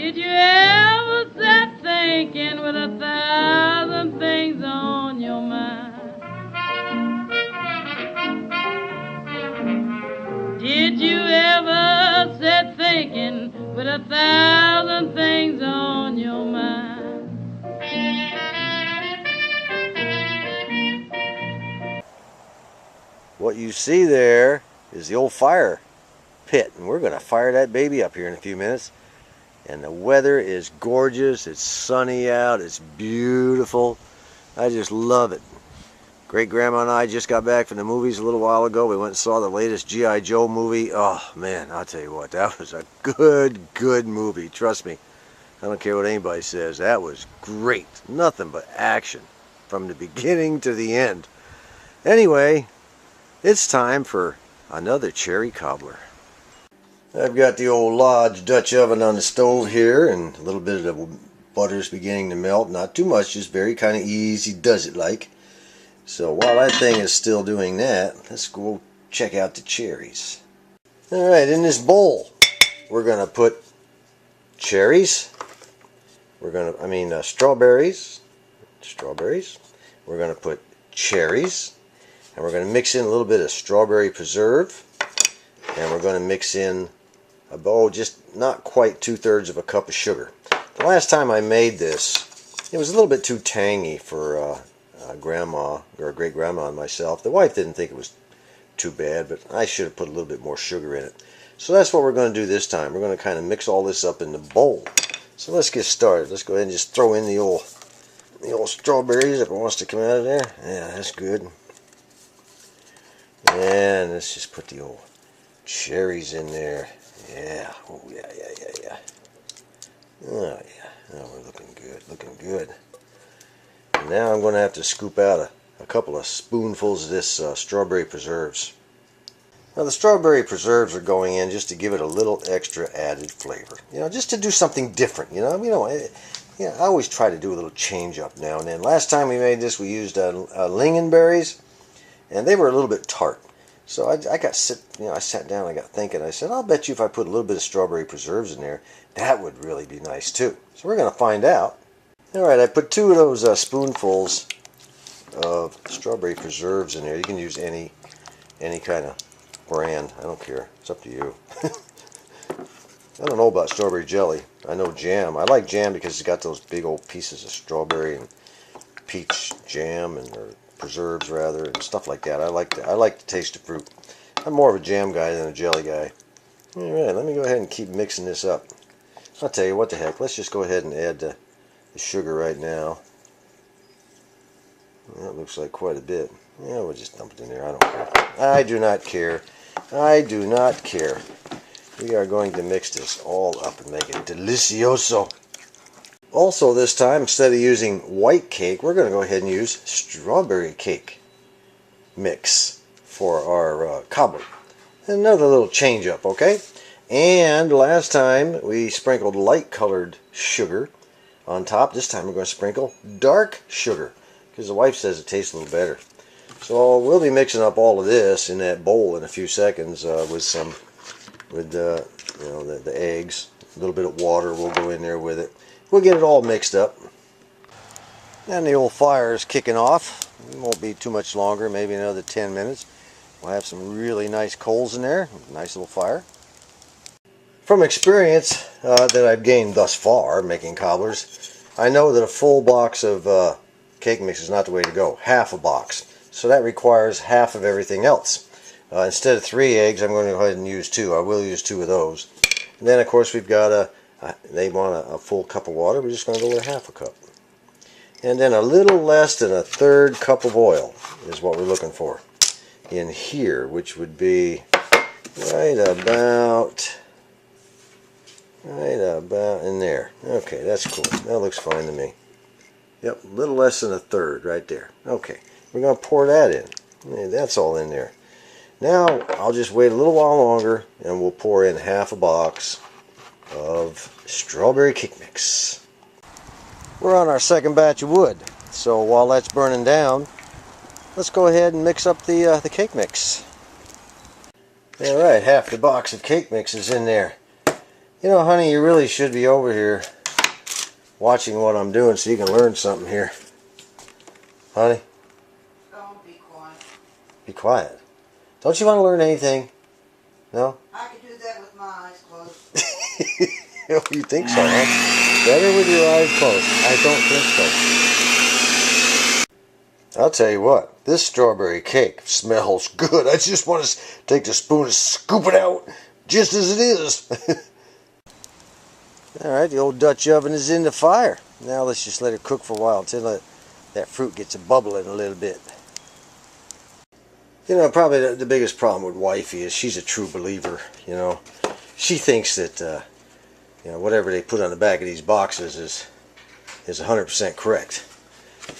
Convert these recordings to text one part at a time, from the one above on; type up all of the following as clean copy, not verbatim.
Did you ever sit thinking with 1,000 things on your mind? Did you ever sit thinking with 1,000 things on your mind? What you see there is the old fire pit, and we're going to fire that baby up here in a few minutes. And the weather is gorgeous. It's sunny out. It's beautiful. I just love it. Great grandma and I just got back from the movies a little while ago. We went and saw the latest G.I. Joe movie. Oh man, I'll tell you what, that was a good movie. Trust me. I don't care what anybody says. That was great. Nothing but action from the beginning to the end. Anyway, it's time for another cherry cobbler. I've got the old Lodge Dutch oven on the stove here, and a little bit of the butter's beginning to melt. Not too much, just very kind of easy does it like. So while that thing is still doing that, let's go check out the cherries. Alright, in this bowl we're going to put cherries. Strawberries. We're going to put cherries. And we're going to mix in a little bit of strawberry preserve. And we're going to mix in just not quite 2/3 of a cup of sugar. The last time I made this, it was a little bit too tangy for grandma or great grandma and myself. The wife didn't think it was too bad, but I should have put a little bit more sugar in it. So that's what we're going to do this time. We're going to kind of mix all this up in the bowl. So let's get started. Let's go ahead and just throw in the old strawberries if it wants to come out of there. Yeah, that's good. And let's just put the old cherries in there. Yeah. Oh yeah. Oh yeah. Oh, we're looking good. And now I'm going to have to scoop out a couple of spoonfuls of this strawberry preserves. Now the strawberry preserves are going in just to give it a little extra added flavor. Just to do something different. I always try to do a little change up now and then. Last time we made this, we used lingonberries, and they were a little bit tart. So I sat down, I got thinking, I said, I'll bet you if I put a little bit of strawberry preserves in there, that would really be nice too. So we're going to find out. Alright, I put 2 of those spoonfuls of strawberry preserves in there. You can use any kind of brand. I don't care. It's up to you. I don't know about strawberry jelly. I know jam. I like jam because it's got those big old pieces of strawberry and peach jam or preserves rather, and stuff like that. I like the taste of fruit. I'm more of a jam guy than a jelly guy. Alright, let me go ahead and keep mixing this up. I'll tell you what the heck. Let's just go ahead and add the sugar right now. That looks like quite a bit. Yeah, we'll just dump it in there. I don't care. I do not care. I do not care. We are going to mix this all up and make it delicioso. Also this time, instead of using white cake, we're going to go ahead and use strawberry cake mix for our cobbler. Another little change up, okay? And last time we sprinkled light colored sugar on top. This time we're going to sprinkle dark sugar because the wife says it tastes a little better. So we'll be mixing up all of this in that bowl in a few seconds with the eggs. A little bit of water will go in there with it. We'll get it all mixed up. And the old fire is kicking off. It won't be too much longer, maybe another 10 minutes. We'll have some really nice coals in there. Nice little fire. From experience that I've gained thus far making cobblers, I know that a full box of cake mix is not the way to go. Half a box. So that requires half of everything else. Instead of 3 eggs, I'm going to go ahead and use 2. I will use 2 of those. And then of course we've got they want a full cup of water. We're just going to go with a half a cup. And then a little less than a 1/3 cup of oil is what we're looking for in here, which would be right about in there. Okay, that's cool. That looks fine to me. Yep, a little less than a 1/3 right there. Okay, we're going to pour that in. That's all in there. Now I'll just wait a little while longer and we'll pour in half a box of strawberry cake mix. We're on our second batch of wood, so while that's burning down, let's go ahead and mix up the cake mix. Alright, half the box of cake mix is in there. You know, honey, you really should be over here watching what I'm doing so you can learn something here. Honey? Don't be quiet. Be quiet. Don't you want to learn anything? No? I can do that with my eyes closed. Oh, you think so, huh? Better with your eyes closed. I don't think so. I'll tell you what, this strawberry cake smells good. I just want to take the spoon and scoop it out just as it is. Alright, the old Dutch oven is in the fire. Now let's just let it cook for a while until that fruit gets a bubbling a little bit. You know, probably the biggest problem with wifey is she's a true believer, you know. She thinks that, you know, whatever they put on the back of these boxes is 100% correct.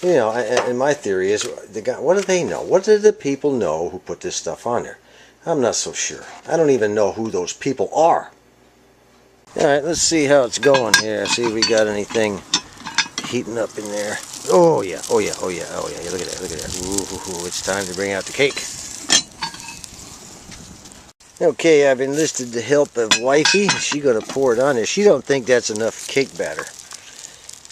You know, and my theory is, what do they know? What do the people know who put this stuff on there? I'm not so sure. I don't even know who those people are. Alright, let's see how it's going here. See if we got anything heating up in there. Oh yeah, oh yeah, oh yeah, oh yeah. Look at that, look at that. Ooh, it's time to bring out the cake. Okay, I've enlisted the help of wifey. She's going to pour it on there. She don't think that's enough cake batter.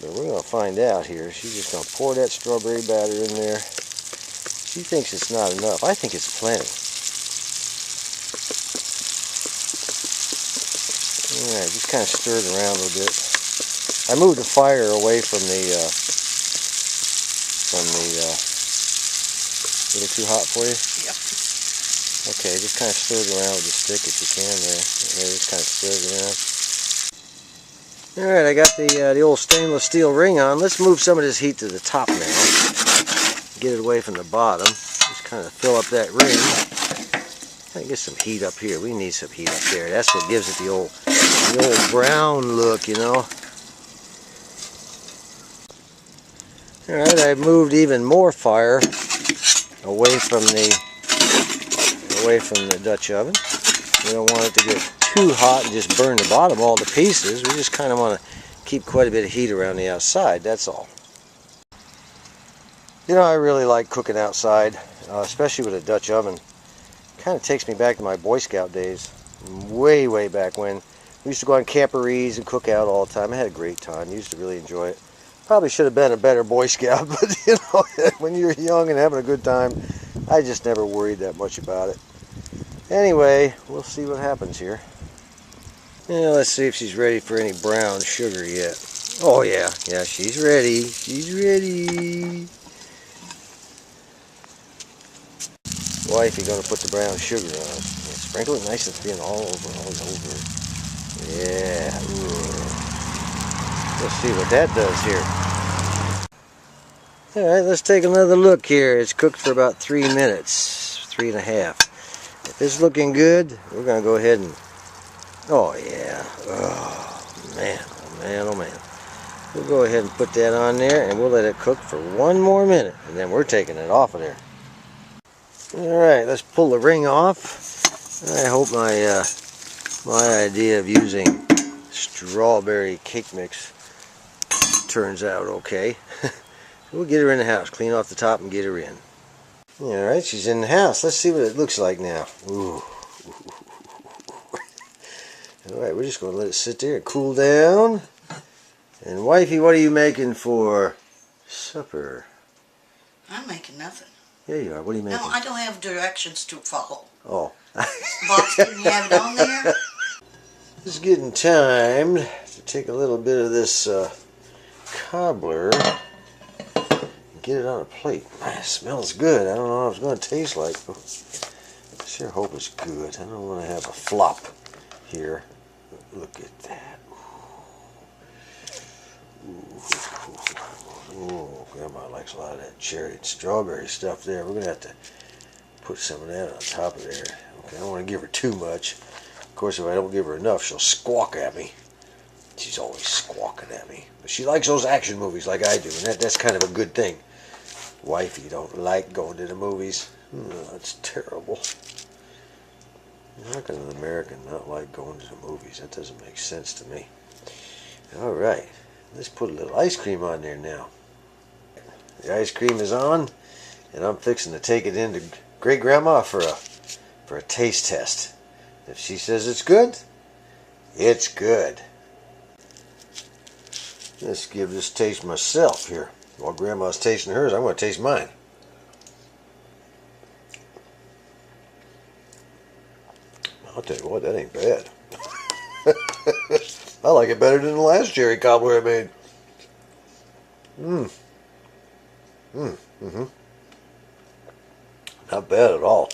But we're going to find out here. She's just going to pour that strawberry batter in there. She thinks it's not enough. I think it's plenty. Alright, just kind of stir it around a little bit. I moved the fire away from the, a little too hot for you? Yep. Okay, just kind of stir it around with the stick if you can there. Yeah, just kind of stir it around. Alright, I got the old stainless steel ring on. Let's move some of this heat to the top now. Get it away from the bottom. Just kind of fill up that ring. Get some heat up here. We need some heat up there. That's what gives it the old brown look, you know. Alright, I've moved even more fire away from the Dutch oven. We don't want it to get too hot and just burn the bottom all to pieces. We just kind of want to keep quite a bit of heat around the outside, that's all. You know, I really like cooking outside, especially with a Dutch oven. Kind of takes me back to my Boy Scout days, way back when. We used to go on camporees and cook out all the time. I had a great time. Used to really enjoy it. Probably should have been a better Boy Scout, but you know, when you're young and having a good time, I just never worried that much about it. Anyway, we'll see what happens here. Yeah, let's see if she's ready for any brown sugar yet. Oh yeah, she's ready. She's ready. Wifey gonna put the brown sugar on. Yeah, sprinkle it nice and thin all over. Yeah. Ooh. Let's see what that does here. Alright, let's take another look here. It's cooked for about 3 minutes, 3.5. If it's looking good, we're going to go ahead and... Oh, yeah. Oh, man. Oh, man. Oh, man. We'll go ahead and put that on there, and we'll let it cook for 1 more minute, and then we're taking it off of there. Alright, let's pull the ring off. I hope my idea of using strawberry cake mix turns out okay. We'll get her in the house, clean off the top and get her in. Alright, she's in the house. Let's see what it looks like now. Ooh. Alright, we're just going to let it sit there and cool down. And wifey, what are you making for supper? I'm making nothing. Yeah, you are. What are you making? No, I don't have directions to follow. Oh. Boss didn't have it on there? It's getting time to take a little bit of this cobbler and get it on a plate. Man, it smells good. I don't know what it's going to taste like, but I sure hope it's good. I don't want to have a flop here. Look at that. Ooh, Grandma likes a lot of that cherry and strawberry stuff there. We're going to have to put some of that on top of there. Okay, I don't want to give her too much. Of course, if I don't give her enough, she'll squawk at me. She's always squawking at me. But she likes those action movies like I do, and that's kind of a good thing. Wifey don't like going to the movies. That's terrible. How can an American not like going to the movies? That doesn't make sense to me. Alright, let's put a little ice cream on there now. The ice cream is on, and I'm fixing to take it into Great Grandma for a taste test. If she says it's good, It's good. Let's give this a taste myself here. While Grandma's tasting hers, I'm going to taste mine. I'll tell you what, that ain't bad. I like it better than the last cherry cobbler I made. Not bad at all.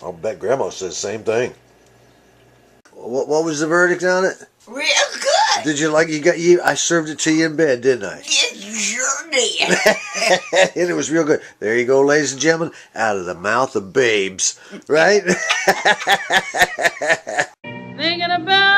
I'll bet Grandma says the same thing. What was the verdict on it? Real good. Did you like I served it to you in bed, didn't I? You sure did. And it was real good. There you go, ladies and gentlemen, out of the mouth of babes, right? Thinking about